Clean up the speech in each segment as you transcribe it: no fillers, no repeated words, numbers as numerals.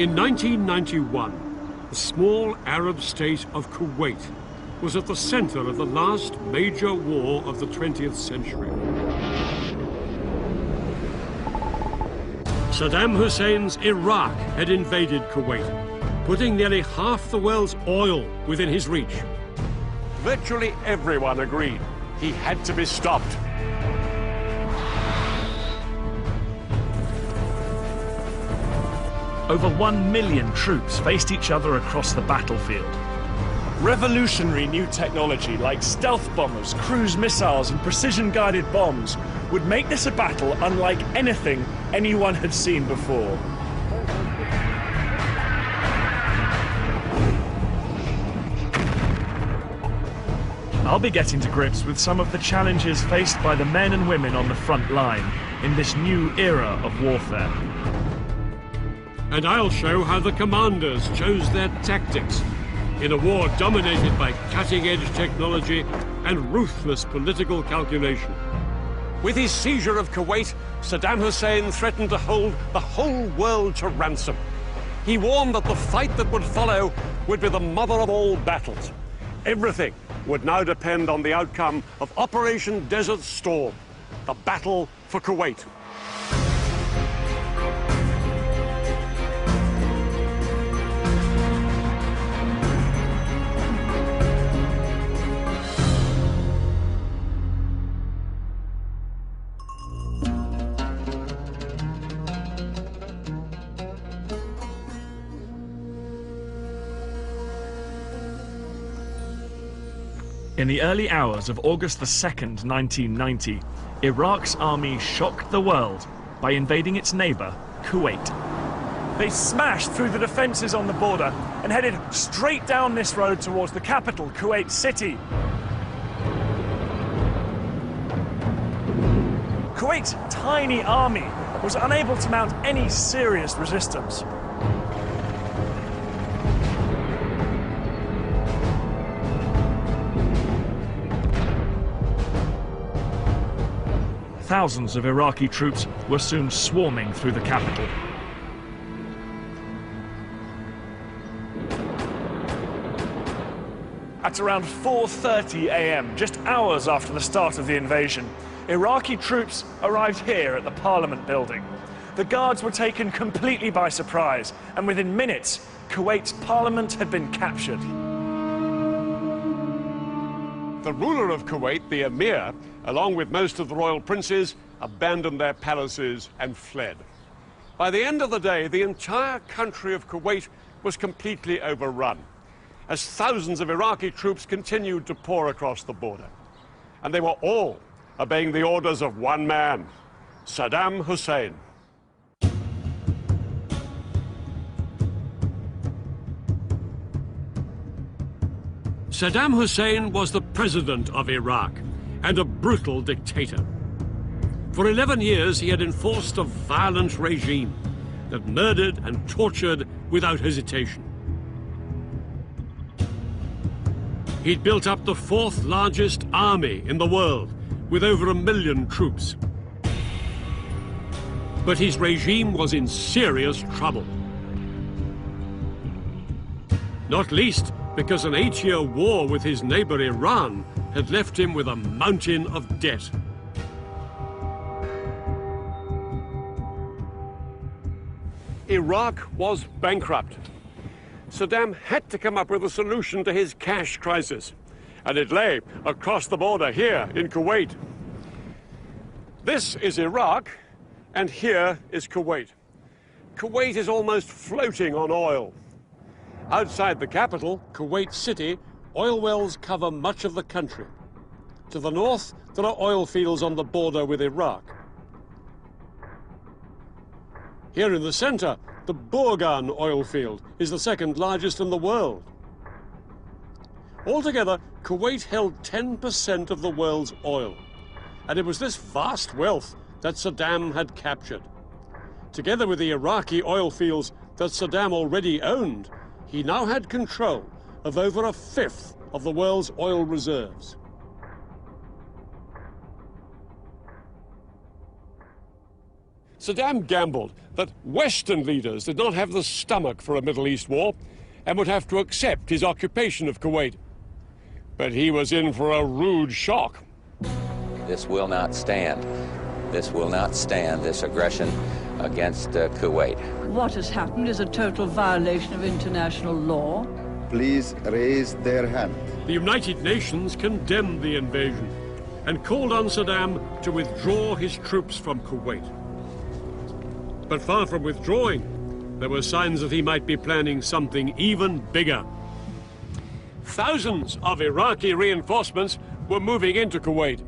In 1991, the small Arab state of Kuwait was at the center of the last major war of the 20th century. Saddam Hussein's Iraq had invaded Kuwait, putting nearly half the world's oil within his reach. Virtually everyone agreed he had to be stopped. Over 1 million troops faced each other across the battlefield. Revolutionary new technology like stealth bombers, cruise missiles and precision-guided bombs would make this a battle unlike anything anyone had seen before. I'll be getting to grips with some of the challenges faced by the men and women on the front line in this new era of warfare. And I'll show how the commanders chose their tactics in a war dominated by cutting-edge technology and ruthless political calculation. With his seizure of Kuwait, Saddam Hussein threatened to hold the whole world to ransom. He warned that the fight that would follow would be the mother of all battles. Everything would now depend on the outcome of Operation Desert Storm, the battle for Kuwait. In the early hours of August 2nd, 1990, Iraq's army shocked the world by invading its neighbor, Kuwait. They smashed through the defenses on the border and headed straight down this road towards the capital, Kuwait City. Kuwait's tiny army was unable to mount any serious resistance. Thousands of Iraqi troops were soon swarming through the capital. At around 4:30 a.m., just hours after the start of the invasion, Iraqi troops arrived here at the Parliament building. The guards were taken completely by surprise, and within minutes, Kuwait's parliament had been captured. The ruler of Kuwait, the emir, along with most of the royal princes, abandoned their palaces and fled. By the end of the day, the entire country of Kuwait was completely overrun, as thousands of Iraqi troops continued to pour across the border. And they were all obeying the orders of one man, Saddam Hussein. Saddam Hussein was the president of Iraq and a brutal dictator. For 11 years, he had enforced a violent regime that murdered and tortured without hesitation. He'd built up the fourth largest army in the world, with over 1 million troops. But his regime was in serious trouble. Not least because an 8-year war with his neighbor Iran had left him with a mountain of debt. Iraq was bankrupt. Saddam had to come up with a solution to his cash crisis, and it lay across the border here in Kuwait. This is Iraq, and here is Kuwait. Kuwait is almost floating on oil. Outside the capital, Kuwait City, oil wells cover much of the country. To the north, there are oil fields on the border with Iraq. Here in the center, the Burgan oil field is the second largest in the world. Altogether, Kuwait held 10% of the world's oil, and it was this vast wealth that Saddam had captured. Together with the Iraqi oil fields that Saddam already owned, he now had control of over 1/5 of the world's oil reserves. Saddam gambled that Western leaders did not have the stomach for a Middle East war and would have to accept his occupation of Kuwait. But he was in for a rude shock. This will not stand. This will not stand, this aggression against Kuwait. What has happened is a total violation of international law. Please raise their hand. The United Nations condemned the invasion and called on Saddam to withdraw his troops from Kuwait. But far from withdrawing, there were signs that he might be planning something even bigger. Thousands of Iraqi reinforcements were moving into Kuwait.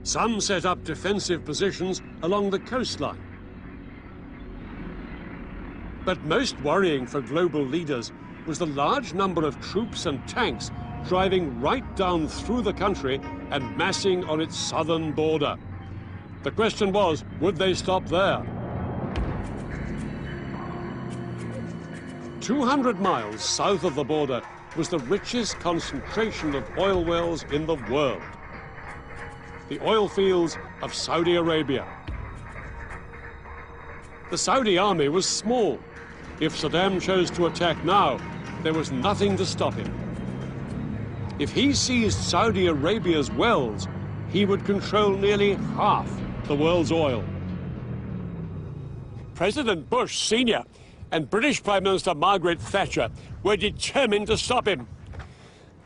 Some set up defensive positions along the coastline. But most worrying for global leaders was the large number of troops and tanks driving right down through the country and massing on its southern border. The question was, would they stop there? 200 miles south of the border was the richest concentration of oil wells in the world. The oil fields of Saudi Arabia. The Saudi army was small. If Saddam chose to attack now, there was nothing to stop him. If he seized Saudi Arabia's wells, he would control nearly half the world's oil. President Bush Sr. and British Prime Minister Margaret Thatcher were determined to stop him.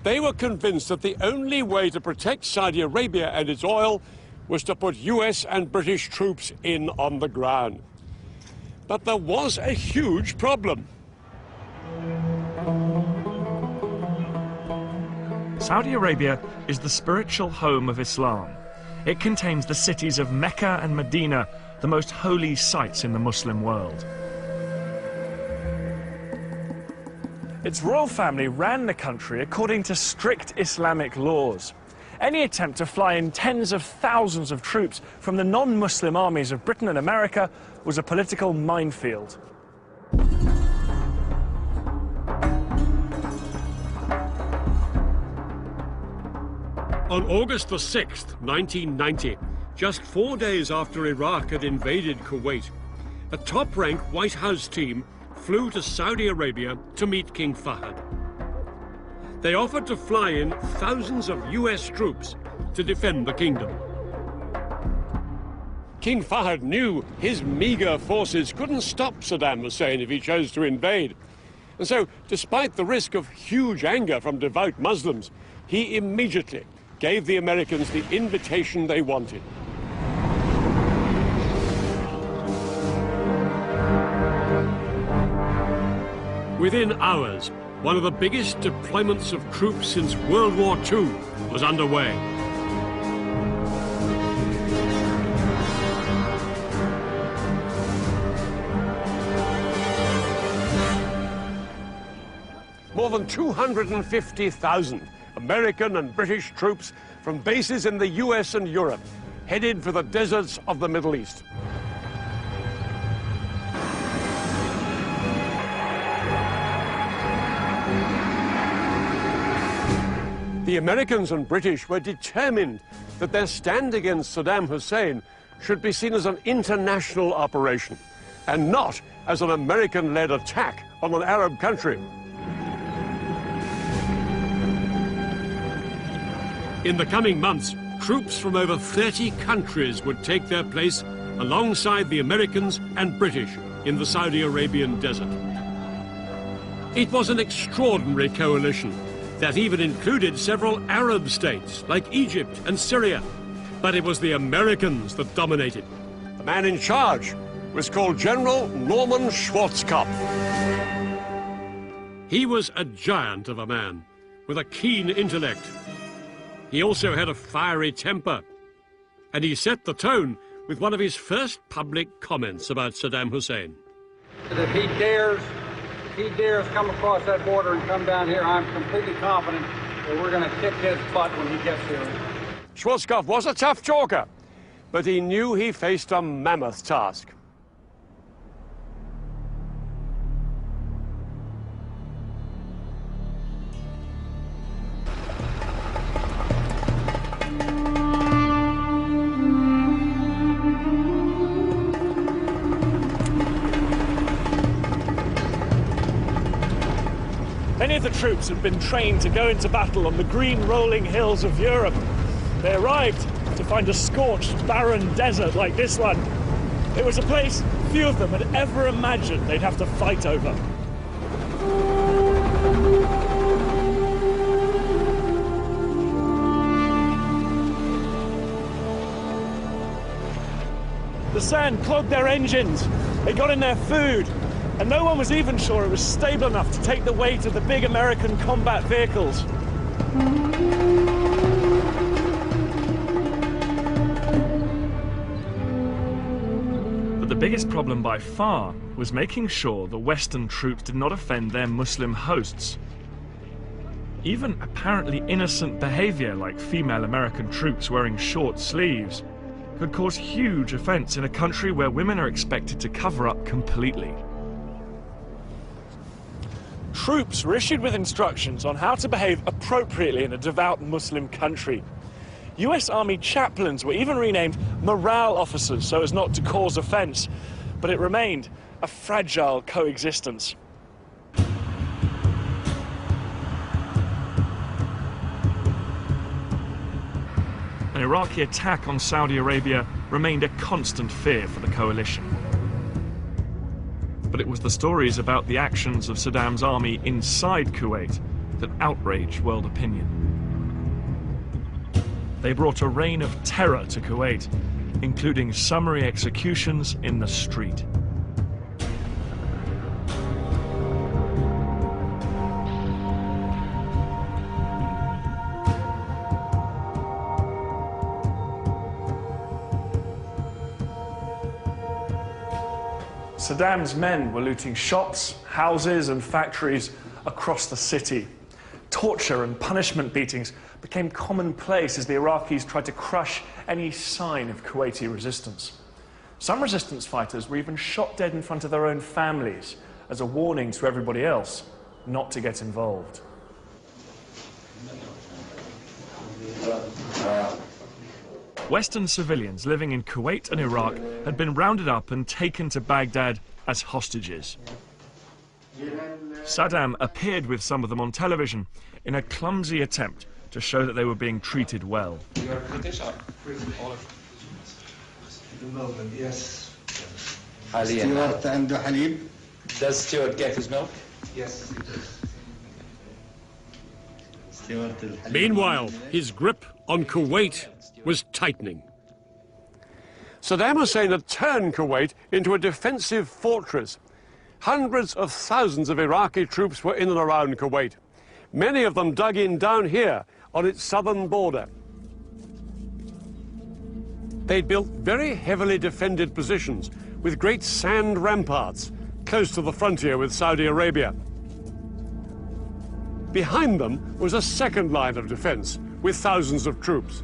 They were convinced that the only way to protect Saudi Arabia and its oil was to put US and British troops in on the ground. But there was a huge problem. Saudi Arabia is the spiritual home of Islam. It contains the cities of Mecca and Medina, the most holy sites in the Muslim world. Its royal family ran the country according to strict Islamic laws. Any attempt to fly in tens of thousands of troops from the non-Muslim armies of Britain and America was a political minefield. On August the 6th, 1990, just 4 days after Iraq had invaded Kuwait, a top-rank White House team flew to Saudi Arabia to meet King Fahd. They offered to fly in thousands of US troops to defend the kingdom. King Fahd knew his meager forces couldn't stop Saddam Hussein if he chose to invade. And so, despite the risk of huge anger from devout Muslims, he immediately gave the Americans the invitation they wanted. Within hours, one of the biggest deployments of troops since World War II was underway. More than 250,000 American and British troops from bases in the US and Europe headed for the deserts of the Middle East. The Americans and British were determined that their stand against Saddam Hussein should be seen as an international operation and not as an American-led attack on an Arab country. In the coming months, troops from over 30 countries would take their place alongside the Americans and British in the Saudi Arabian desert. It was an extraordinary coalition that even included several Arab states like Egypt and Syria. But it was the Americans that dominated. The man in charge was called General Norman Schwarzkopf. He was a giant of a man with a keen intellect. He also had a fiery temper, and he set the tone with one of his first public comments about Saddam Hussein. If he dares come across that border and come down here, I'm completely confident that we're going to kick his butt when he gets here. Schwarzkopf was a tough talker, but he knew he faced a mammoth task. Many of the troops had been trained to go into battle on the green rolling hills of Europe. They arrived to find a scorched, barren desert like this one. It was a place few of them had ever imagined they'd have to fight over. The sand clogged their engines, they got in their food, and no one was even sure it was stable enough to take the weight of the big American combat vehicles. But the biggest problem by far was making sure the Western troops did not offend their Muslim hosts. Even apparently innocent behavior, like female American troops wearing short sleeves, could cause huge offense in a country where women are expected to cover up completely. Troops were issued with instructions on how to behave appropriately in a devout Muslim country. US Army chaplains were even renamed morale officers so as not to cause offense, but it remained a fragile coexistence. An Iraqi attack on Saudi Arabia remained a constant fear for the coalition. But it was the stories about the actions of Saddam's army inside Kuwait that outraged world opinion. They brought a reign of terror to Kuwait, including summary executions in the street. Saddam's men were looting shops, houses and factories across the city. Torture and punishment beatings became commonplace as the Iraqis tried to crush any sign of Kuwaiti resistance. Some resistance fighters were even shot dead in front of their own families as a warning to everybody else not to get involved. Western civilians living in Kuwait and Iraq had been rounded up and taken to Baghdad as hostages. Saddam appeared with some of them on television in a clumsy attempt to show that they were being treated well. You are British or all of the moment, yes. Stuart and Halib? Does Stuart get his milk? Yes, he does. Meanwhile, his grip on Kuwait was tightening. Saddam Hussein had turned Kuwait into a defensive fortress. Hundreds of thousands of Iraqi troops were in and around Kuwait. Many of them dug in down here on its southern border. They'd built very heavily defended positions with great sand ramparts close to the frontier with Saudi Arabia. Behind them was a second line of defense with thousands of troops.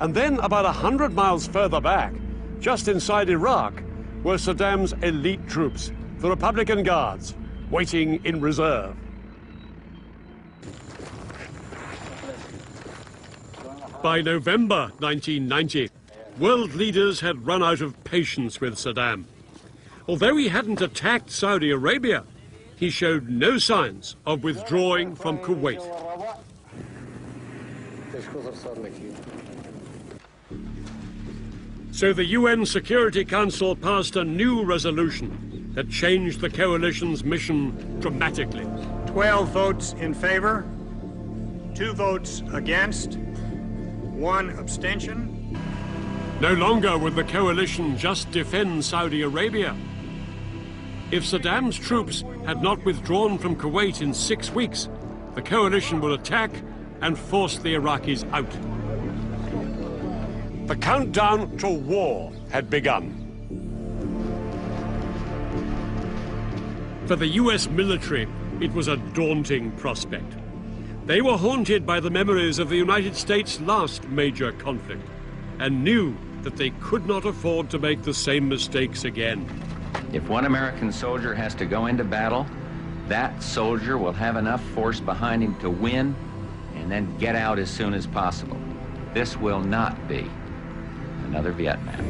And then about 100 miles further back, just inside Iraq, were Saddam's elite troops, the Republican Guards, waiting in reserve. By November 1990, world leaders had run out of patience with Saddam. Although he hadn't attacked Saudi Arabia, he showed no signs of withdrawing from Kuwait. So the UN Security Council passed a new resolution that changed the coalition's mission dramatically. 12 votes in favor, 2 votes against, 1 abstention. No longer would the coalition just defend Saudi Arabia. If Saddam's troops had not withdrawn from Kuwait in 6 weeks, the coalition would attack and force the Iraqis out. The countdown to war had begun. For the US military, it was a daunting prospect. They were haunted by the memories of the United States' last major conflict and knew that they could not afford to make the same mistakes again. If one American soldier has to go into battle, that soldier will have enough force behind him to win and then get out as soon as possible. This will not be another Vietnam.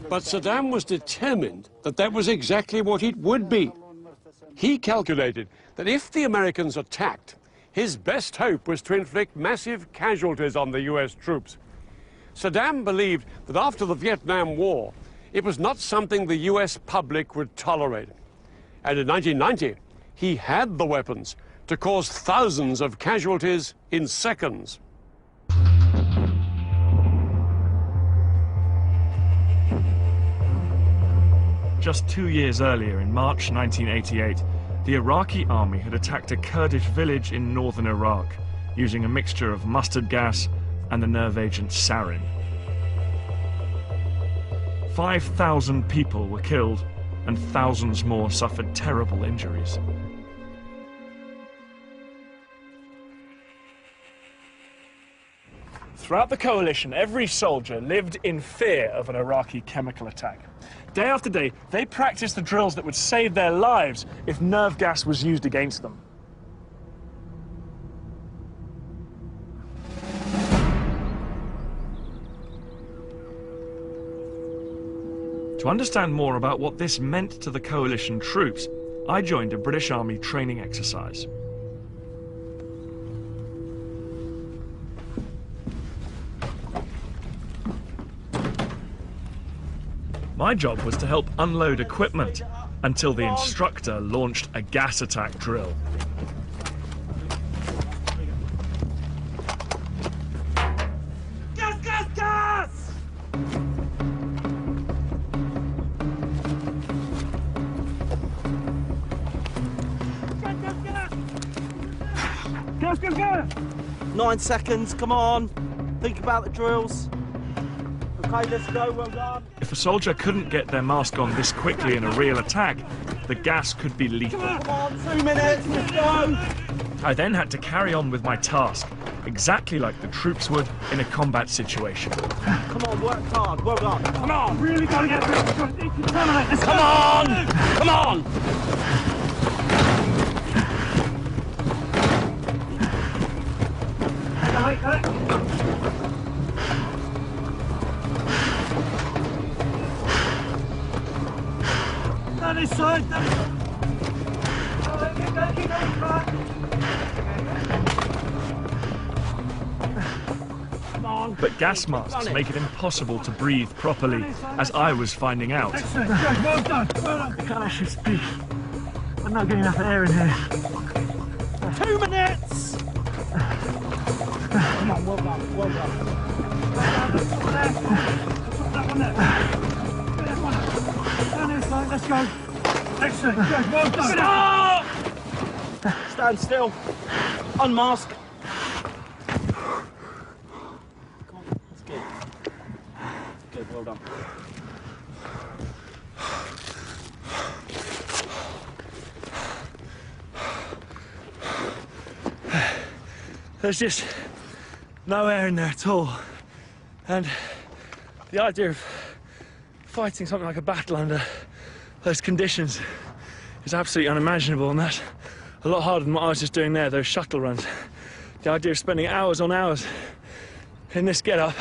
But Saddam was determined that that was exactly what it would be. He calculated that if the Americans attacked, his best hope was to inflict massive casualties on the US troops. Saddam believed that after the Vietnam War, it was not something the US public would tolerate. And in 1990, he had the weapons to cause thousands of casualties in seconds. Just 2 years earlier, in March 1988, the Iraqi army had attacked a Kurdish village in northern Iraq, using a mixture of mustard gas and the nerve agent sarin. 5,000 people were killed, and thousands more suffered terrible injuries. Throughout the coalition, every soldier lived in fear of an Iraqi chemical attack. Day after day, they practiced the drills that would save their lives if nerve gas was used against them. To understand more about what this meant to the coalition troops, I joined a British Army training exercise. My job was to help unload equipment until the instructor launched a gas attack drill. Gas, gas, gas! Gas, gas, gas! 9 seconds, come on. Think about the drills. Okay, let's go, well done. If a soldier couldn't get their mask on this quickly in a real attack, the gas could be lethal. Come on, 2 minutes, let's go. I then had to carry on with my task, exactly like the troops would in a combat situation. Come on, work hard, well done. Come on, really gotta get this. Come on! Come on! This side. But gas masks make it impossible to breathe properly, as I was finding out. Excellent, well done, well done. I can't actually speak. I'm not getting enough air in here. 2 minutes! Come on, well done, well done. Let's go. Excellent, good, well done. Stop! Stand still. Unmask. Come on, that's good. Good, well done. There's just no air in there at all. And the idea of fighting something like a battle under those conditions is absolutely unimaginable, and that's a lot harder than what I was just doing there, those shuttle runs. The idea of spending hours on hours in this get-up,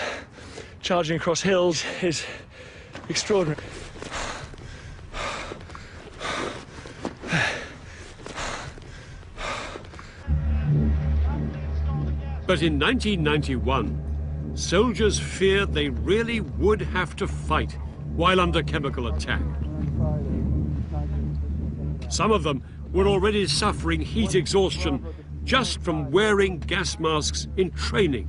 charging across hills, is extraordinary. But in 1991, soldiers feared they really would have to fight while under chemical attack. Some of them were already suffering heat exhaustion just from wearing gas masks in training.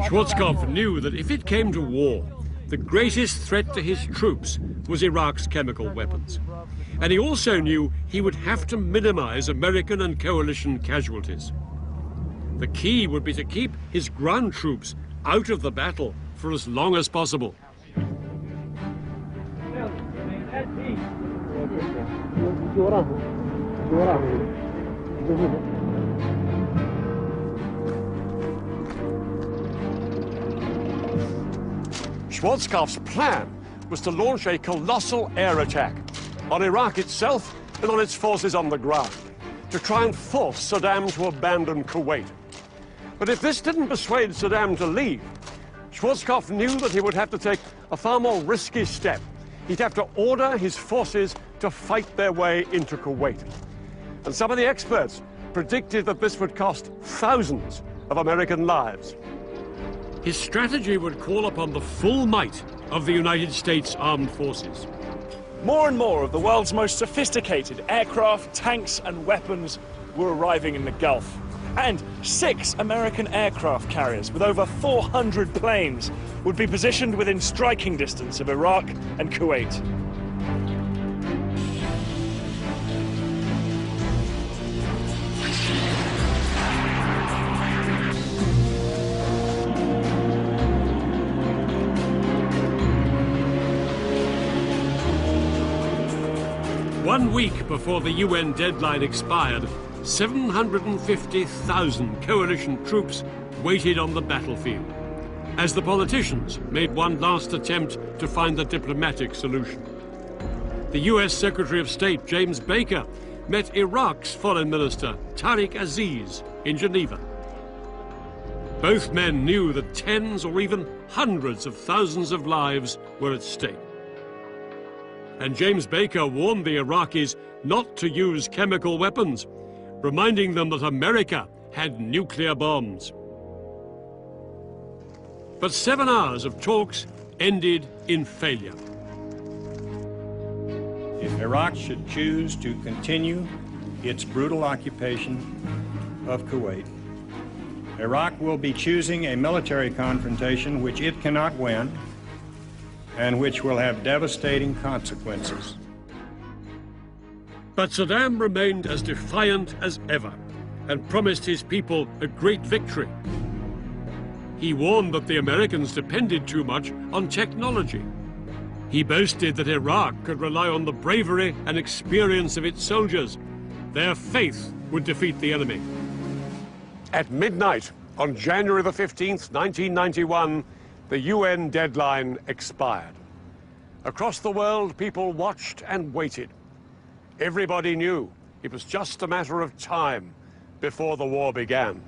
Schwarzkopf knew that if it came to war, the greatest threat to his troops was Iraq's chemical weapons. And he also knew he would have to minimize American and coalition casualties. The key would be to keep his ground troops out of the battle for as long as possible. Schwarzkopf's plan was to launch a colossal air attack on Iraq itself and on its forces on the ground, to try and force Saddam to abandon Kuwait. But if this didn't persuade Saddam to leave, Schwarzkopf knew that he would have to take a far more risky step. He'd have to order his forces to fight their way into Kuwait. And some of the experts predicted that this would cost thousands of American lives. His strategy would call upon the full might of the United States Armed Forces. More and more of the world's most sophisticated aircraft, tanks, and weapons were arriving in the Gulf. And 6 American aircraft carriers with over 400 planes would be positioned within striking distance of Iraq and Kuwait. One week before the UN deadline expired, 750,000 coalition troops waited on the battlefield, as the politicians made one last attempt to find a diplomatic solution. The US Secretary of State, James Baker, met Iraq's Foreign Minister, Tariq Aziz, in Geneva. Both men knew that tens or even hundreds of thousands of lives were at stake. And James Baker warned the Iraqis not to use chemical weapons, reminding them that America had nuclear bombs. But 7 hours of talks ended in failure. If Iraq should choose to continue its brutal occupation of Kuwait, Iraq will be choosing a military confrontation which it cannot win and which will have devastating consequences. But Saddam remained as defiant as ever and promised his people a great victory. He warned that the Americans depended too much on technology. He boasted that Iraq could rely on the bravery and experience of its soldiers. Their faith would defeat the enemy. At midnight on January the 15th, 1991, the UN deadline expired. Across the world, people watched and waited. Everybody knew it was just a matter of time before the war began.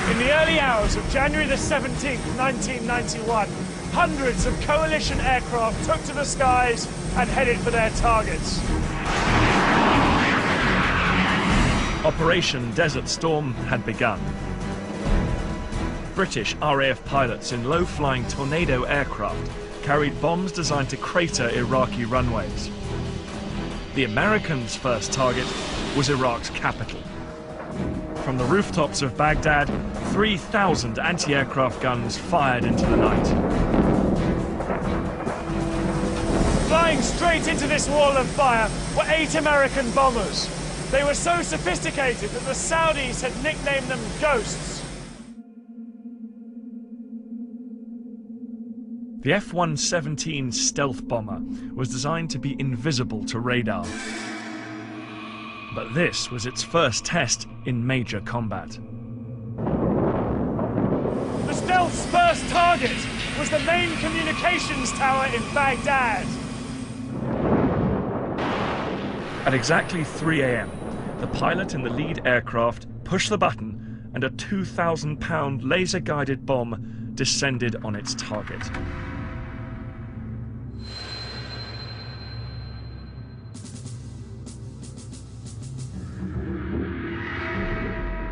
In the early hours of January the 17th, 1991, hundreds of coalition aircraft took to the skies and headed for their targets. Operation Desert Storm had begun. British RAF pilots in low-flying Tornado aircraft carried bombs designed to crater Iraqi runways. The Americans' first target was Iraq's capital. From the rooftops of Baghdad, 3,000 anti-aircraft guns fired into the night. Flying straight into this wall of fire were 8 American bombers. They were so sophisticated that the Saudis had nicknamed them Ghosts. The F-117 stealth bomber was designed to be invisible to radar. But this was its first test in major combat. The stealth's first target was the main communications tower in Baghdad. At exactly 3 a.m., the pilot in the lead aircraft pushed the button and a 2,000-pound laser-guided bomb descended on its target.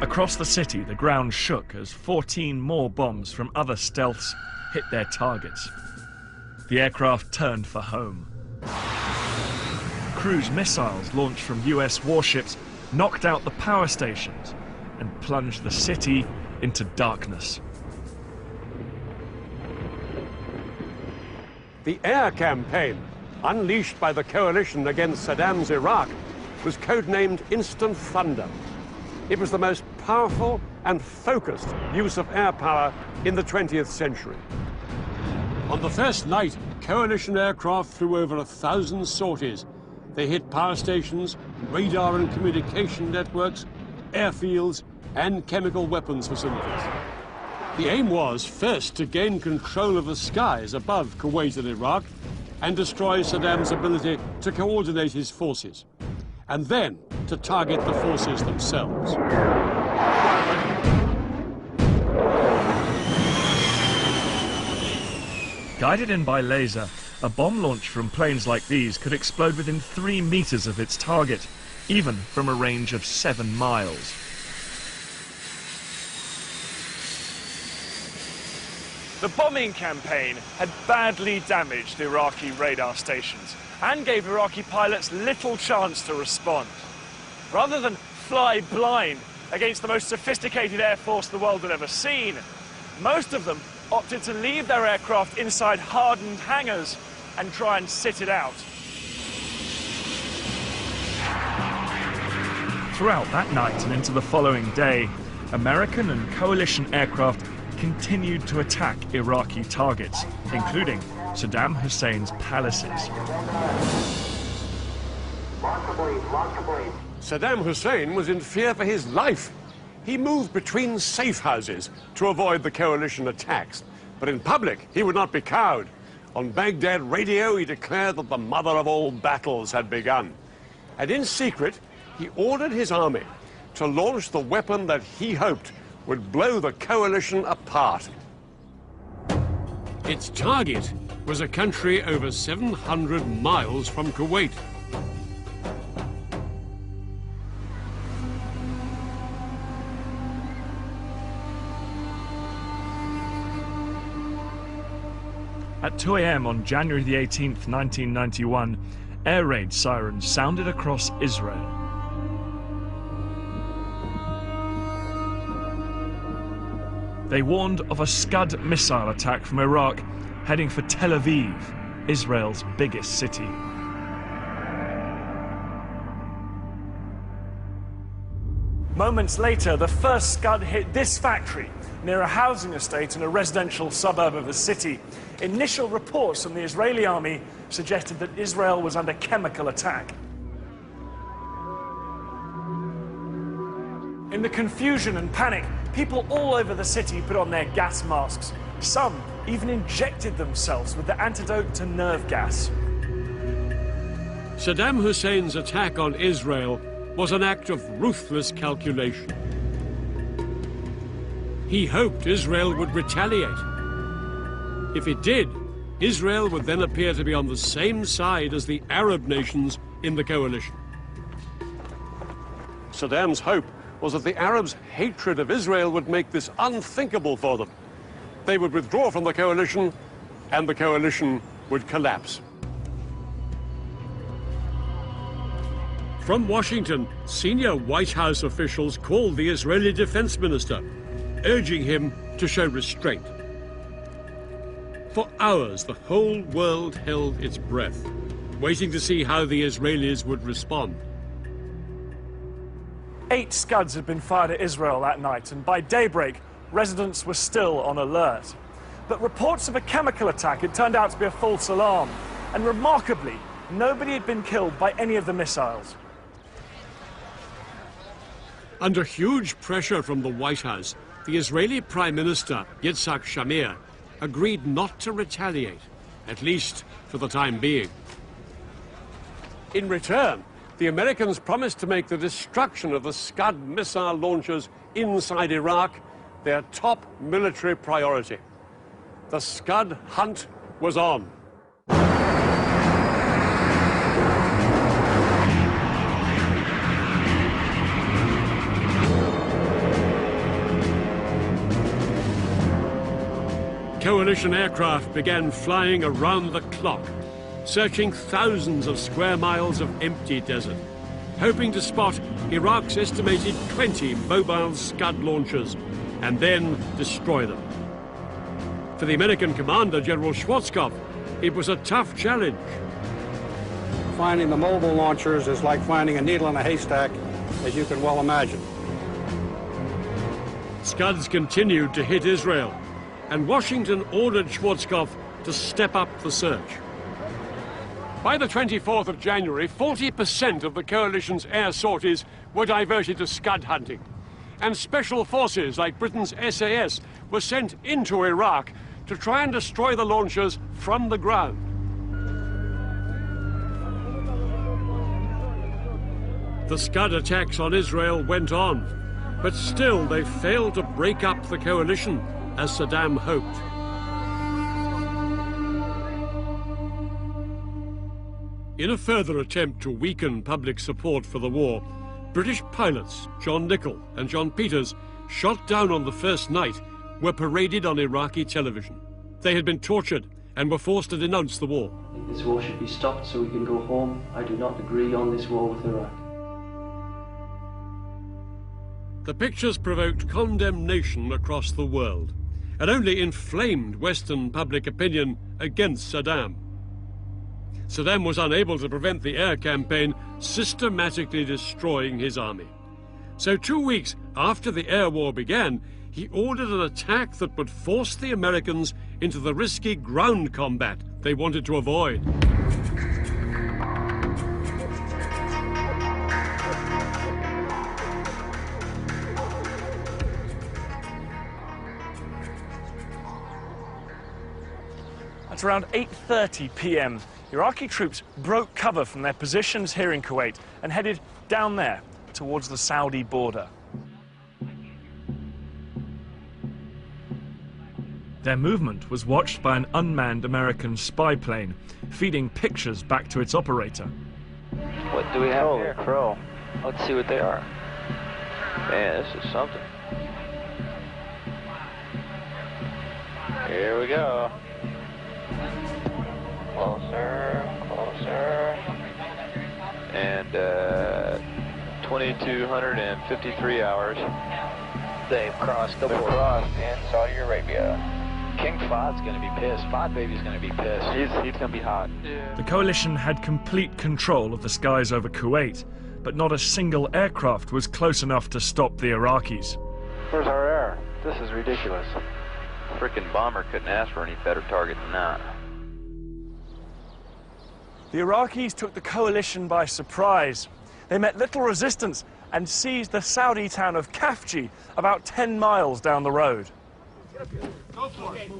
Across the city, the ground shook as 14 more bombs from other stealths hit their targets. The aircraft turned for home. Cruise missiles launched from US warships knocked out the power stations and plunged the city into darkness. The air campaign, unleashed by the coalition against Saddam's Iraq, was codenamed Instant Thunder. It was the most powerful and focused use of air power in the 20th century. On the first night, coalition aircraft flew over 1,000 sorties. They hit power stations, radar and communication networks, airfields, and chemical weapons facilities. The aim was, first, to gain control of the skies above Kuwait and Iraq, and destroy Saddam's ability to coordinate his forces, and then to target the forces themselves. Guided in by laser, a bomb launch from planes like these could explode within 3 meters of its target, even from a range of 7 miles. The bombing campaign had badly damaged Iraqi radar stations and gave Iraqi pilots little chance to respond. Rather than fly blind against the most sophisticated air force the world had ever seen, most of them opted to leave their aircraft inside hardened hangars and try and sit it out. Throughout that night and into the following day, American and coalition aircraft continued to attack Iraqi targets, including Saddam Hussein's palaces. Saddam Hussein was in fear for his life. He moved between safe houses to avoid the coalition attacks. But in public, he would not be cowed. On Baghdad radio, he declared that the mother of all battles had begun. And in secret, he ordered his army to launch the weapon that he hoped would blow the coalition apart. Its target was a country over 700 miles from Kuwait. At 2 a.m. on January the 18th, 1991, air raid sirens sounded across Israel. They warned of a Scud missile attack from Iraq heading for Tel Aviv, Israel's biggest city. Moments later, the first Scud hit this factory near a housing estate in a residential suburb of the city. Initial reports from the Israeli army suggested that Israel was under chemical attack. In the confusion and panic, people all over the city put on their gas masks. Some even injected themselves with the antidote to nerve gas. Saddam Hussein's attack on Israel was an act of ruthless calculation. He hoped Israel would retaliate. If it did, Israel would then appear to be on the same side as the Arab nations in the coalition. Saddam's hope was that the Arabs' hatred of Israel would make this unthinkable for them. They would withdraw from the coalition, and the coalition would collapse. From Washington, senior White House officials called the Israeli defense minister, urging him to show restraint. For hours, the whole world held its breath, waiting to see how the Israelis would respond. 8 Scuds had been fired at Israel that night, and by daybreak, residents were still on alert. But reports of a chemical attack had turned out to be a false alarm, and remarkably, nobody had been killed by any of the missiles. Under huge pressure from the White House, the Israeli Prime Minister, Yitzhak Shamir, agreed not to retaliate, at least for the time being. In return, the Americans promised to make the destruction of the Scud missile launchers inside Iraq their top military priority. The Scud hunt was on. Coalition aircraft began flying around the clock, searching thousands of square miles of empty desert, hoping to spot Iraq's estimated 20 mobile Scud launchers and then destroy them. For the American commander, General Schwarzkopf, it was a tough challenge. Finding the mobile launchers is like finding a needle in a haystack, as you can well imagine. Scuds continued to hit Israel, and Washington ordered Schwarzkopf to step up the search. By the 24th of January, 40% of the coalition's air sorties were diverted to Scud hunting, and special forces like Britain's SAS were sent into Iraq to try and destroy the launchers from the ground. The Scud attacks on Israel went on, but still they failed to break up the coalition as Saddam hoped. In a further attempt to weaken public support for the war, British pilots John Nichol and John Peters, shot down on the first night, were paraded on Iraqi television. They had been tortured and were forced to denounce the war. I think this war should be stopped so we can go home. I do not agree on this war with Iraq. The pictures provoked condemnation across the world and only inflamed Western public opinion against Saddam. Saddam was unable to prevent the air campaign systematically destroying his army. So 2 weeks after the air war began, he ordered an attack that would force the Americans into the risky ground combat they wanted to avoid. At around 8:30 p.m., Iraqi troops broke cover from their positions here in Kuwait and headed down there towards the Saudi border. Their movement was watched by an unmanned American spy plane, feeding pictures back to its operator. What do we have here? Holy crow. Let's see what they are. Man, this is something. Here we go. Closer, closer. And 2,253 hours. They've crossed the border. Crossed in Saudi Arabia. King Fahd's gonna be pissed. Fahd baby's gonna be pissed. He's gonna be hot. Yeah. The coalition had complete control of the skies over Kuwait, but not a single aircraft was close enough to stop the Iraqis. Where's our air? This is ridiculous. Frickin' bomber couldn't ask for any better target than that. The Iraqis took the coalition by surprise. They met little resistance and seized the Saudi town of Khafji, about 10 miles down the road. Go for it.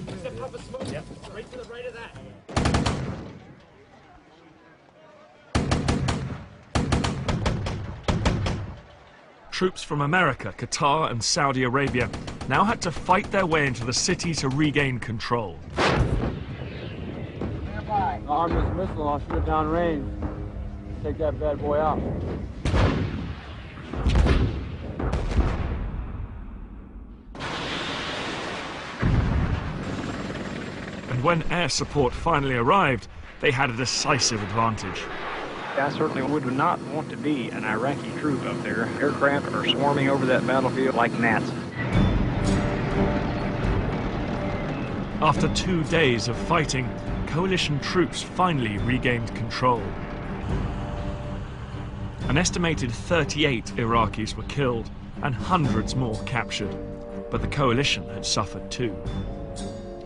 Just a puff of smoke. Yep. Right to the right of that. Troops from America, Qatar and Saudi Arabia now had to fight their way into the city to regain control. Arm this missile, I'll shoot it downrange. Take that bad boy out. And when air support finally arrived, they had a decisive advantage. I certainly would not want to be an Iraqi troop up there. Aircraft are swarming over that battlefield like gnats. After 2 days of fighting, coalition troops finally regained control. An estimated 38 Iraqis were killed and hundreds more captured, but the coalition had suffered too.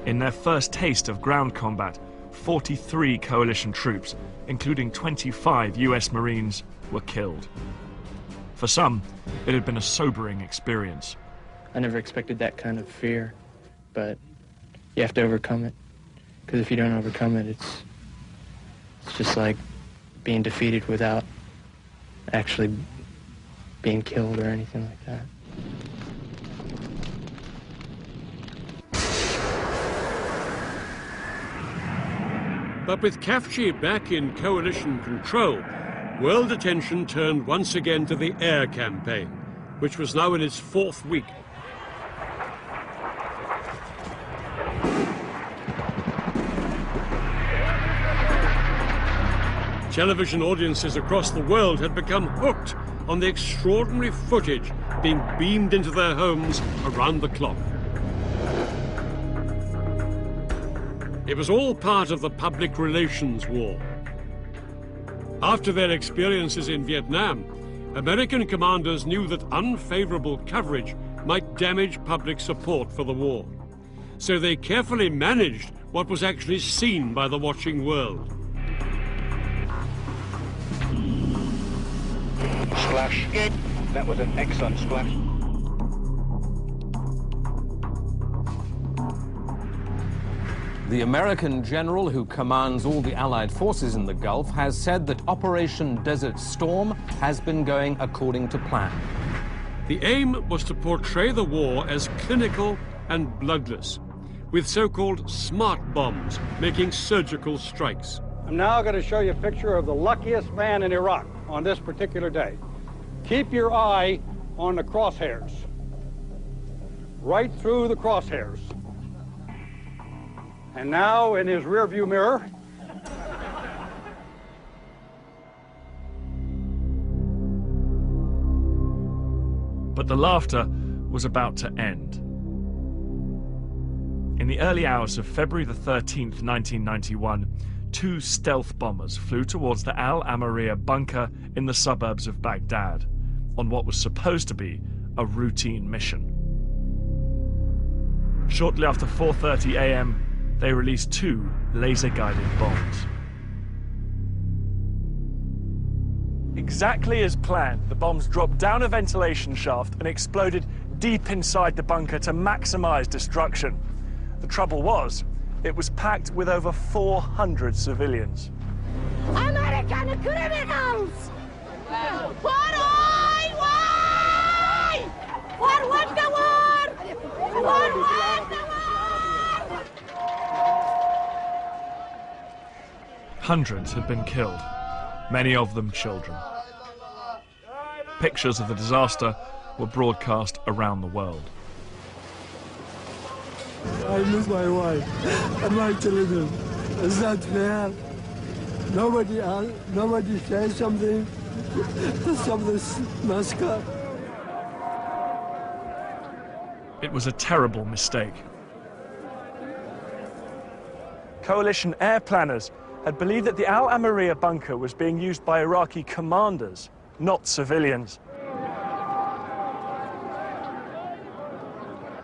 In their first taste of ground combat, 43 coalition troops, including 25 US Marines, were killed. For some, it had been a sobering experience. I never expected that kind of fear, but you have to overcome it. Because if you don't overcome it, it's just like being defeated without actually being killed or anything like that. But with Khafji back in coalition control, world attention turned once again to the air campaign, which was now in its 4th week. Television audiences across the world had become hooked on the extraordinary footage being beamed into their homes around the clock. It was all part of the public relations war. After their experiences in Vietnam, American commanders knew that unfavorable coverage might damage public support for the war. So they carefully managed what was actually seen by the watching world. Splash. That was an excellent splash. The American general who commands all the Allied forces in the Gulf has said that Operation Desert Storm has been going according to plan. The aim was to portray the war as clinical and bloodless, with so-called smart bombs making surgical strikes. I'm now going to show you a picture of the luckiest man in Iraq on this particular day. Keep your eye on the crosshairs, right through the crosshairs. And now in his rearview mirror, but the laughter was about to end. In the early hours of February the 13th, 1991, 2 stealth bombers flew towards the Al Amariya bunker in the suburbs of Baghdad on what was supposed to be a routine mission. Shortly after 4:30 a.m., they released 2 laser-guided bombs. Exactly as planned, the bombs dropped down a ventilation shaft and exploded deep inside the bunker to maximize destruction. The trouble was, it was packed with over 400 civilians. American criminals! Why? For what the war? For what the war? Hundreds had been killed, many of them children. Pictures of the disaster were broadcast around the world. I miss my wife and my children. Is that fair? Nobody says something to stop this massacre. It was a terrible mistake. Coalition air planners had believed that the Al Amariya bunker was being used by Iraqi commanders, not civilians.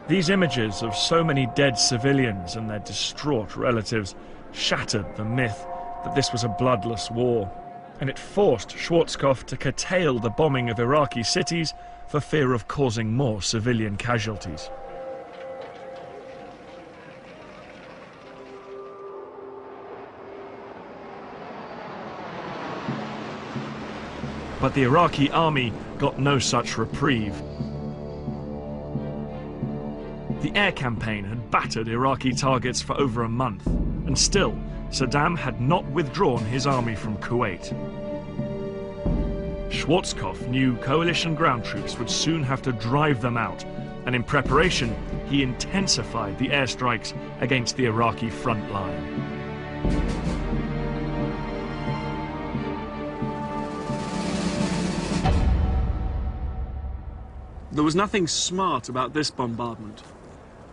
These images of so many dead civilians and their distraught relatives shattered the myth that this was a bloodless war, and it forced Schwarzkopf to curtail the bombing of Iraqi cities for fear of causing more civilian casualties. But the Iraqi army got no such reprieve. The air campaign had battered Iraqi targets for over a month, and still, Saddam had not withdrawn his army from Kuwait. Schwarzkopf knew coalition ground troops would soon have to drive them out, and in preparation, he intensified the airstrikes against the Iraqi front line. There was nothing smart about this bombardment.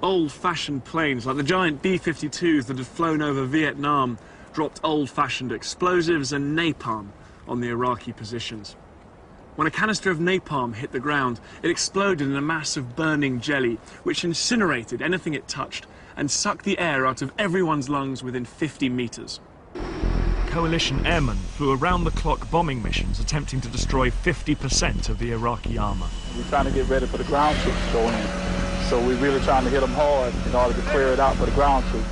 Old-fashioned planes, like the giant B-52s that had flown over Vietnam, dropped old-fashioned explosives and napalm on the Iraqi positions. When a canister of napalm hit the ground, it exploded in a mass of burning jelly, which incinerated anything it touched and sucked the air out of everyone's lungs within 50 meters. Coalition airmen flew around-the-clock bombing missions attempting to destroy 50% of the Iraqi armor. We're trying to get ready for the ground troops to go in. So we're really trying to hit them hard in order to clear it out for the ground troops.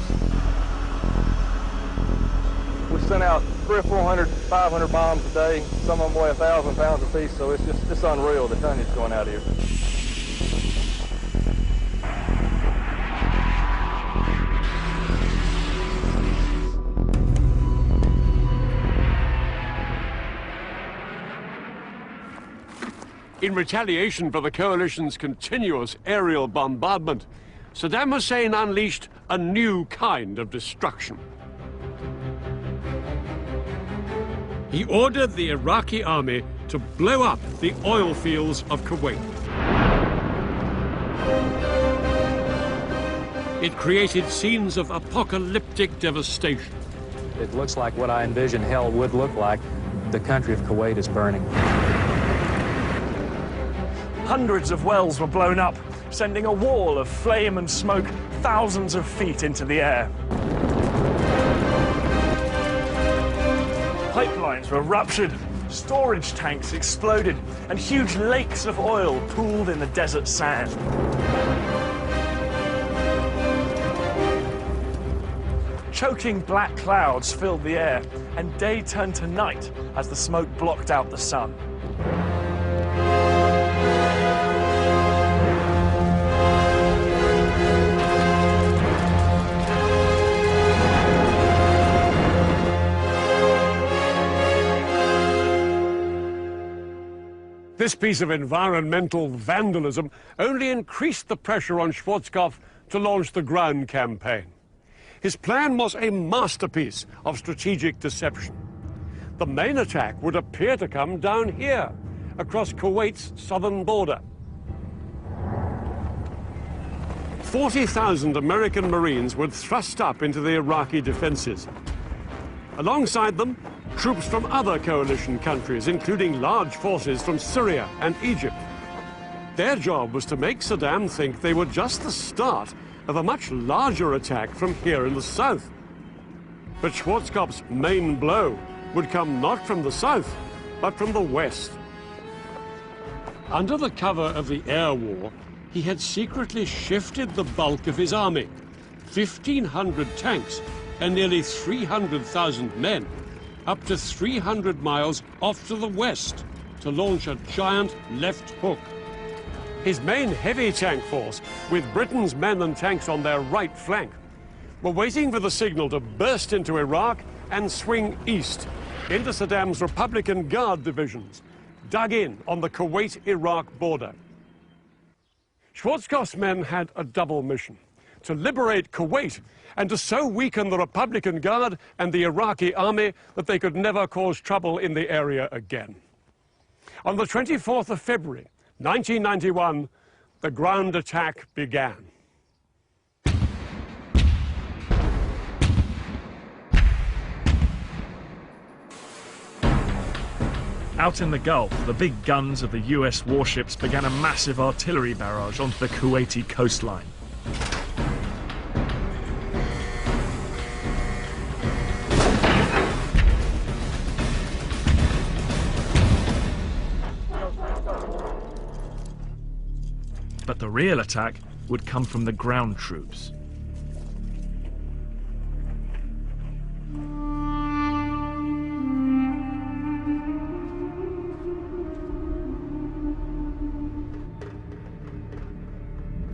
We sent out 300 or 400, 500 bombs a day. Some of them weigh 1,000 pounds apiece, so it's unreal the tonnage going out here. In retaliation for the coalition's continuous aerial bombardment, Saddam Hussein unleashed a new kind of destruction. He ordered the Iraqi army to blow up the oil fields of Kuwait. It created scenes of apocalyptic devastation. It looks like what I envisioned hell would look like. The country of Kuwait is burning. Hundreds of wells were blown up, sending a wall of flame and smoke thousands of feet into the air. Pipelines were ruptured, storage tanks exploded, and huge lakes of oil pooled in the desert sand. Choking black clouds filled the air, and day turned to night as the smoke blocked out the sun. This piece of environmental vandalism only increased the pressure on Schwarzkopf to launch the ground campaign. His plan was a masterpiece of strategic deception. The main attack would appear to come down here, across Kuwait's southern border. 40,000 American Marines would thrust up into the Iraqi defenses. Alongside them, troops from other coalition countries, including large forces from Syria and Egypt. Their job was to make Saddam think they were just the start of a much larger attack from here in the south. But Schwarzkopf's main blow would come not from the south, but from the west. Under the cover of the air war, he had secretly shifted the bulk of his army, 1,500 tanks and nearly 300,000 men, up to 300 miles off to the west to launch a giant left hook. His main heavy tank force, with Britain's men and tanks on their right flank, were waiting for the signal to burst into Iraq and swing east into Saddam's Republican Guard divisions, dug in on the Kuwait-Iraq border. Schwarzkopf's men had a double mission: to liberate Kuwait and to so weaken the Republican Guard and the Iraqi army that they could never cause trouble in the area again. On the 24th of February, 1991, the ground attack began. Out in the Gulf, the big guns of the US warships began a massive artillery barrage onto the Kuwaiti coastline. But the real attack would come from the ground troops.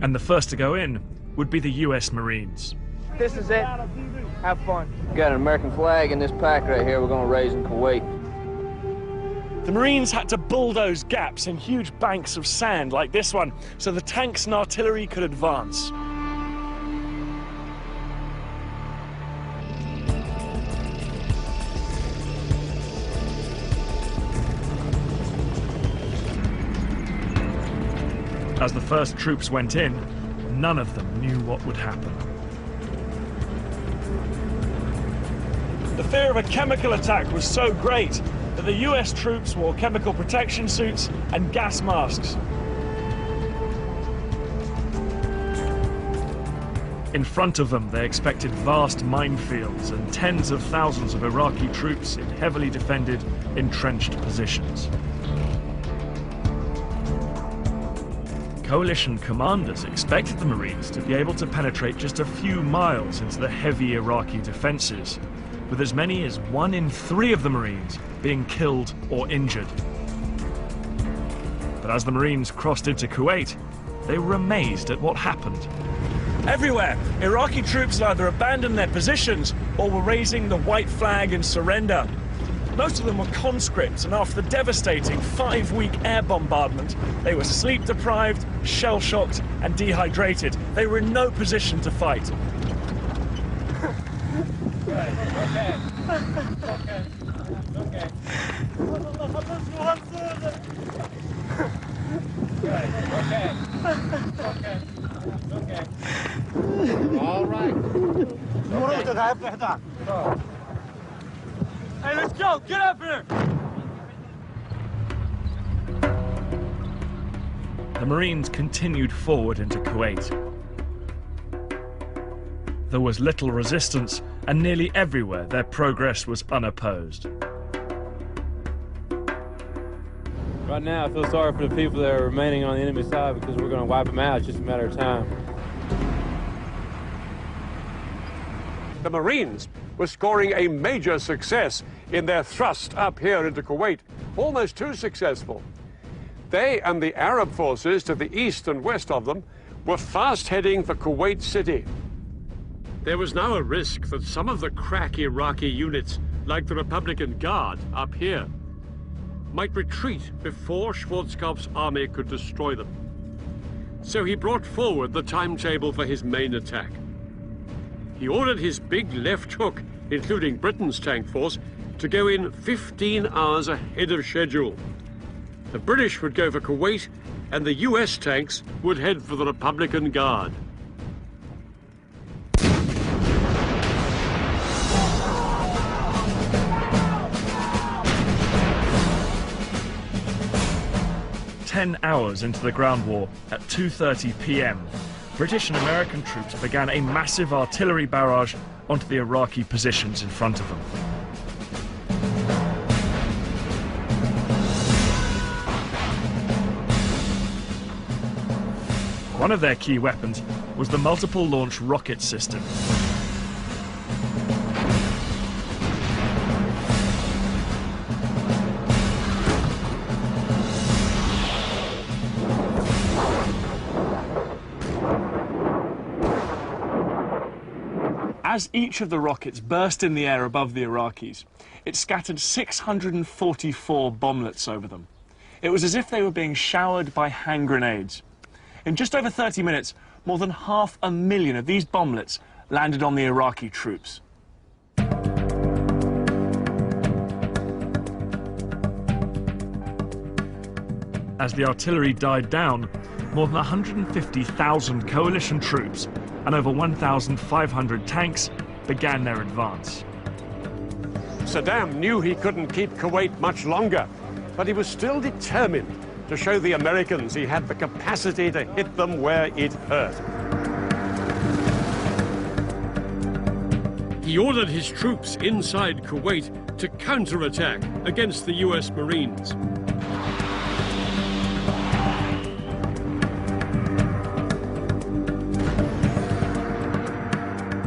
And the first to go in would be the US Marines. This is it. Have fun. Got an American flag in this pack right here we're going to raise in Kuwait. The Marines had to bulldoze gaps in huge banks of sand like this one so the tanks and artillery could advance. As the first troops went in, none of them knew what would happen. The fear of a chemical attack was so great that the US troops wore chemical protection suits and gas masks. In front of them, they expected vast minefields and tens of thousands of Iraqi troops in heavily defended, entrenched positions. Coalition commanders expected the Marines to be able to penetrate just a few miles into the heavy Iraqi defenses, with as many as 1 in 3 of the Marines being killed or injured. But as the Marines crossed into Kuwait, they were amazed at what happened. Everywhere, Iraqi troops had either abandoned their positions or were raising the white flag in surrender. Most of them were conscripts, and after the devastating 5-week air bombardment, they were sleep-deprived, shell-shocked, and dehydrated. They were in no position to fight. All right. Hey, let's go! Get up here! The Marines continued forward into Kuwait. There was little resistance, and nearly everywhere their progress was unopposed. Right now, I feel sorry for the people that are remaining on the enemy side because we're going to wipe them out. It's just a matter of time. The Marines were scoring a major success in their thrust up here into Kuwait, almost too successful. They and the Arab forces to the east and west of them were fast heading for Kuwait City. There was now a risk that some of the crack Iraqi units, like the Republican Guard up here, might retreat before Schwarzkopf's army could destroy them. So he brought forward the timetable for his main attack. He ordered his big left hook, including Britain's tank force, to go in 15 hours ahead of schedule. The British would go for Kuwait, and the US tanks would head for the Republican Guard. Ten hours into the ground war, at 2:30 p.m., British and American troops began a massive artillery barrage onto the Iraqi positions in front of them. One of their key weapons was the multiple launch rocket system. As each of the rockets burst in the air above the Iraqis, it scattered 644 bomblets over them. It was as if they were being showered by hand grenades. In just over 30 minutes, more than 500,000 of these bomblets landed on the Iraqi troops. As the artillery died down, more than 150,000 coalition troops and over 1,500 tanks began their advance. Saddam knew he couldn't keep Kuwait much longer, but he was still determined to show the Americans he had the capacity to hit them where it hurt. He ordered his troops inside Kuwait to counterattack against the US Marines.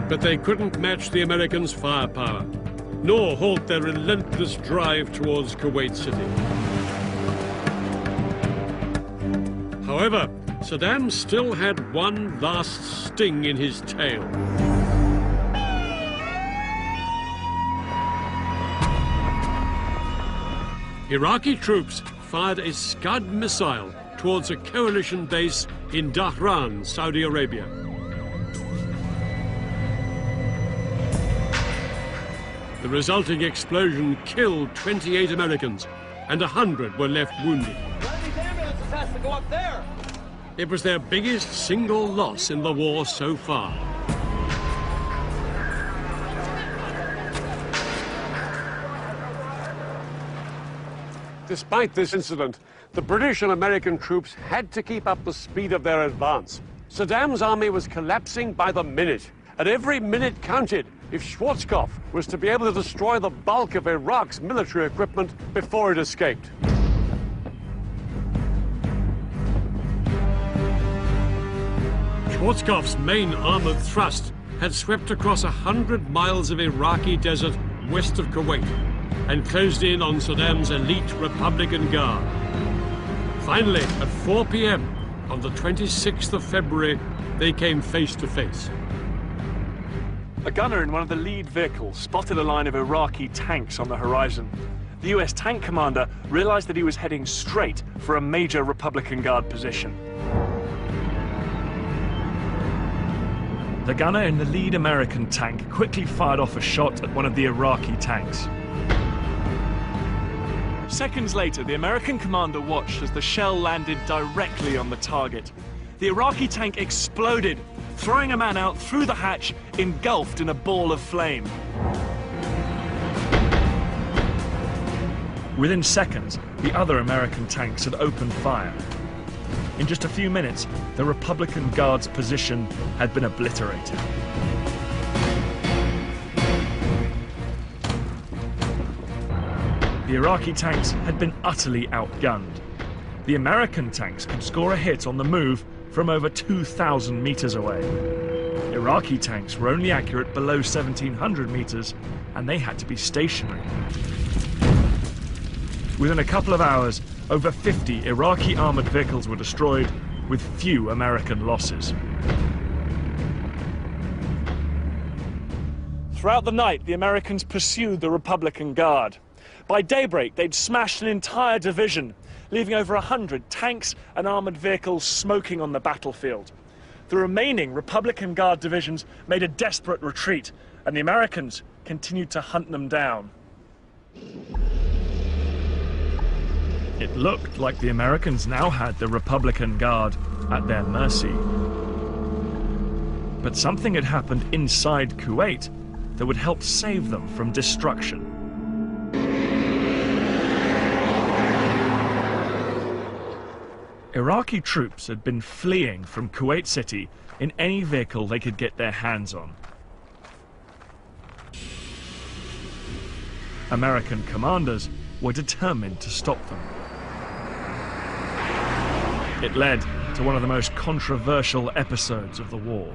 But they couldn't match the Americans' firepower, nor halt their relentless drive towards Kuwait City. However, Saddam still had one last sting in his tail. Iraqi troops fired a Scud missile towards a coalition base in Dhahran, Saudi Arabia. The resulting explosion killed 28 Americans, and 100 were left wounded. Has to go up there. It was their biggest single loss in the war so far. Despite this incident, the British and American troops had to keep up the speed of their advance. Saddam's army was collapsing by the minute, and every minute counted if Schwarzkopf was to be able to destroy the bulk of Iraq's military equipment before it escaped. Schwarzkopf's main armored thrust had swept across 100 miles of Iraqi desert west of Kuwait and closed in on Saddam's elite Republican Guard. Finally, at 4 p.m. on the 26th of February, they came face to face. A gunner in one of the lead vehicles spotted a line of Iraqi tanks on the horizon. The US tank commander realized that he was heading straight for a major Republican Guard position. The gunner in the lead American tank quickly fired off a shot at one of the Iraqi tanks. Seconds later, the American commander watched as the shell landed directly on the target. The Iraqi tank exploded, throwing a man out through the hatch, engulfed in a ball of flame. Within seconds, the other American tanks had opened fire. In just a few minutes, the Republican Guard's position had been obliterated. The Iraqi tanks had been utterly outgunned. The American tanks could score a hit on the move from over 2,000 meters away. Iraqi tanks were only accurate below 1,700 meters, and they had to be stationary. Within a couple of hours, over 50 Iraqi armored vehicles were destroyed, with few American losses. Throughout the night, the Americans pursued the Republican Guard. By daybreak, they'd smashed an entire division, leaving over 100 tanks and armored vehicles smoking on the battlefield. The remaining Republican Guard divisions made a desperate retreat, and the Americans continued to hunt them down. It looked like the Americans now had the Republican Guard at their mercy. But something had happened inside Kuwait that would help save them from destruction. Iraqi troops had been fleeing from Kuwait City in any vehicle they could get their hands on. American commanders were determined to stop them. It led to one of the most controversial episodes of the war.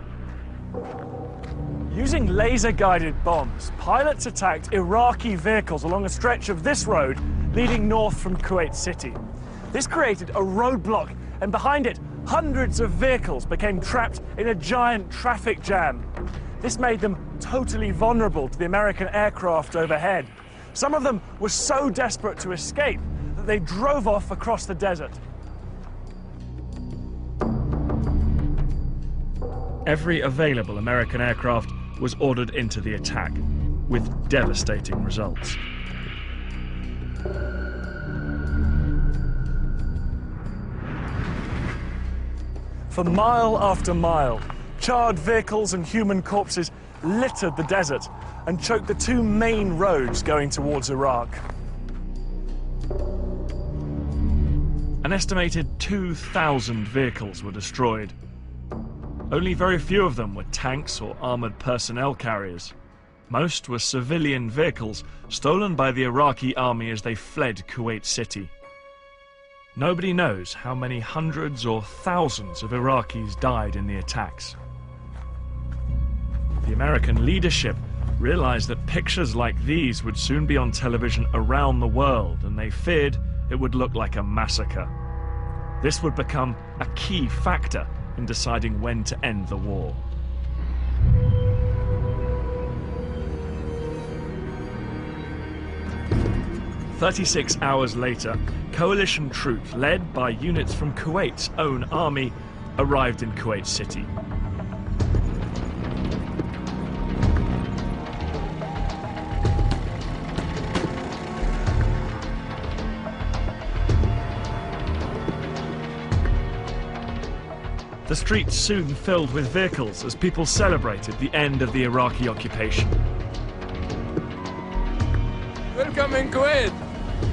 Using laser-guided bombs, pilots attacked Iraqi vehicles along a stretch of this road leading north from Kuwait City. This created a roadblock, and behind it, hundreds of vehicles became trapped in a giant traffic jam. This made them totally vulnerable to the American aircraft overhead. Some of them were so desperate to escape that they drove off across the desert. Every available American aircraft was ordered into the attack, with devastating results. For mile after mile, charred vehicles and human corpses littered the desert and choked the two main roads going towards Iraq. An estimated 2,000 vehicles were destroyed. Only very few of them were tanks or armored personnel carriers. Most were civilian vehicles stolen by the Iraqi army as they fled Kuwait City. Nobody knows how many hundreds or thousands of Iraqis died in the attacks. The American leadership realized that pictures like these would soon be on television around the world, and they feared it would look like a massacre. This would become a key factor in deciding when to end the war. "36 hours later, coalition troops led by units from Kuwait's own army arrived in Kuwait City. The streets soon filled with vehicles as people celebrated the end of the Iraqi occupation. Welcome in Kuwait!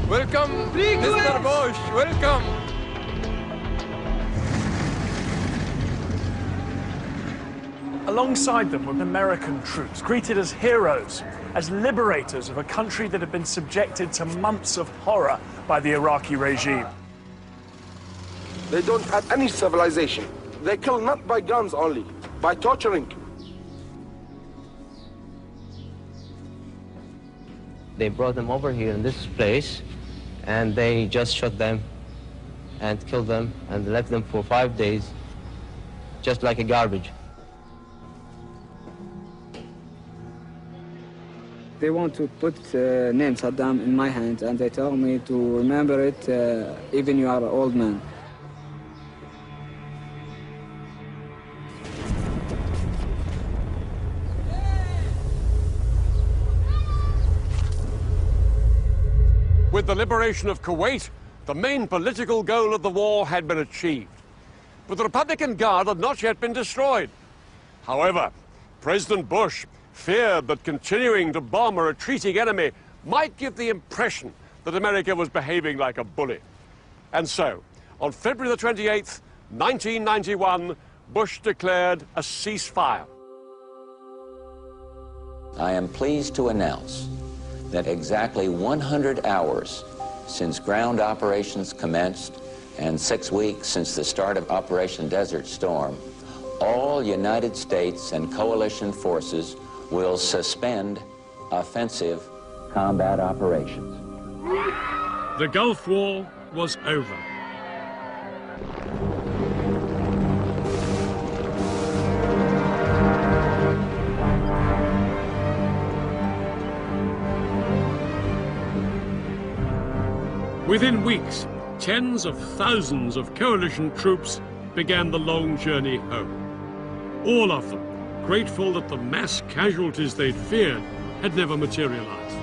Welcome, Mr. Bush! Welcome! Alongside them were American troops, greeted as heroes, as liberators of a country that had been subjected to months of horror by the Iraqi regime. They don't have any civilization. They kill not by guns only, by torturing. They brought them over here in this place, and they just shot them and killed them and left them for 5 days, just like a garbage. They want to put name Saddam in my hand, and they tell me to remember it even you are an old man. With the liberation of Kuwait, the main political goal of the war had been achieved. But the Republican Guard had not yet been destroyed. However, President Bush feared that continuing to bomb a retreating enemy might give the impression that America was behaving like a bully. And so, on February the 28th, 1991, Bush declared a ceasefire. I am pleased to announce that exactly 100 hours since ground operations commenced and 6 weeks since the start of Operation Desert Storm, all United States and coalition forces will suspend offensive combat operations. The Gulf War was over. Within weeks, tens of thousands of coalition troops began the long journey home. All of them grateful that the mass casualties they'd feared had never materialized.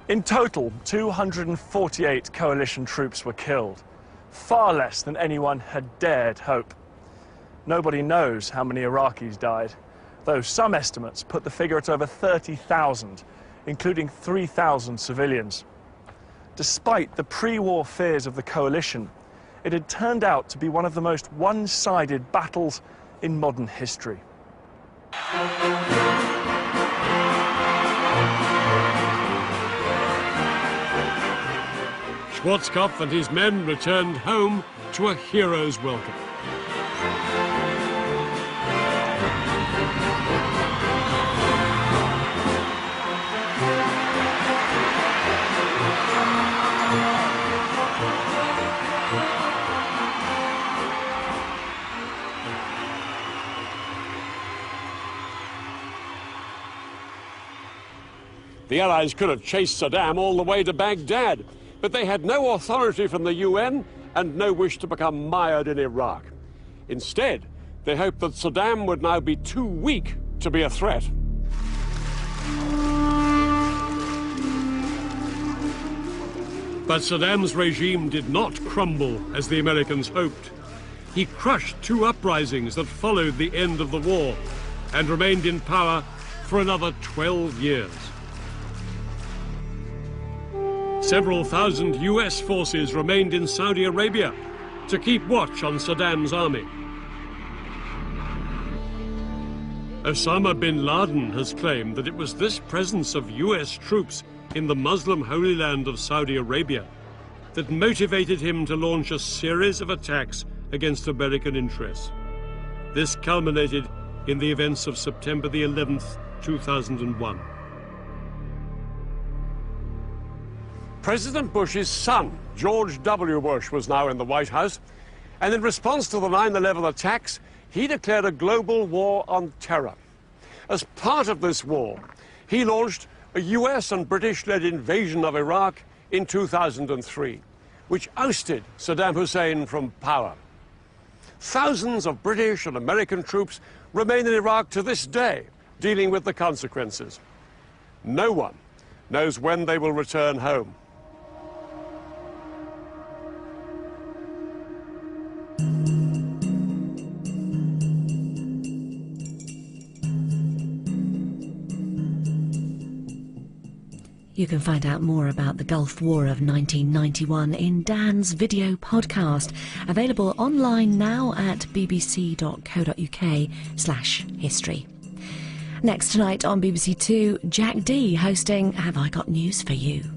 In total, 248 coalition troops were killed, far less than anyone had dared hope. Nobody knows how many Iraqis died, though some estimates put the figure at over 30,000, including 3,000 civilians. Despite the pre-war fears of the coalition, it had turned out to be one of the most one-sided battles in modern history. Schwarzkopf and his men returned home to a hero's welcome. The Allies could have chased Saddam all the way to Baghdad, but they had no authority from the UN and no wish to become mired in Iraq. Instead, they hoped that Saddam would now be too weak to be a threat. But Saddam's regime did not crumble as the Americans hoped. He crushed two uprisings that followed the end of the war and remained in power for another 12 years. Several thousand US forces remained in Saudi Arabia to keep watch on Saddam's army. Osama bin Laden has claimed that it was this presence of US troops in the Muslim Holy Land of Saudi Arabia that motivated him to launch a series of attacks against American interests. This culminated in the events of September the 11th, 2001. President Bush's son, George W. Bush, was now in the White House, and in response to the 9/11 attacks, he declared a global war on terror. As part of this war, he launched a US and British-led invasion of Iraq in 2003, which ousted Saddam Hussein from power. Thousands of British and American troops remain in Iraq to this day, dealing with the consequences. No one knows when they will return home. You can find out more about the Gulf War of 1991 in Dan's video podcast, available online now at bbc.co.uk/history. Next tonight on BBC Two, Jack D hosting Have I Got News for You?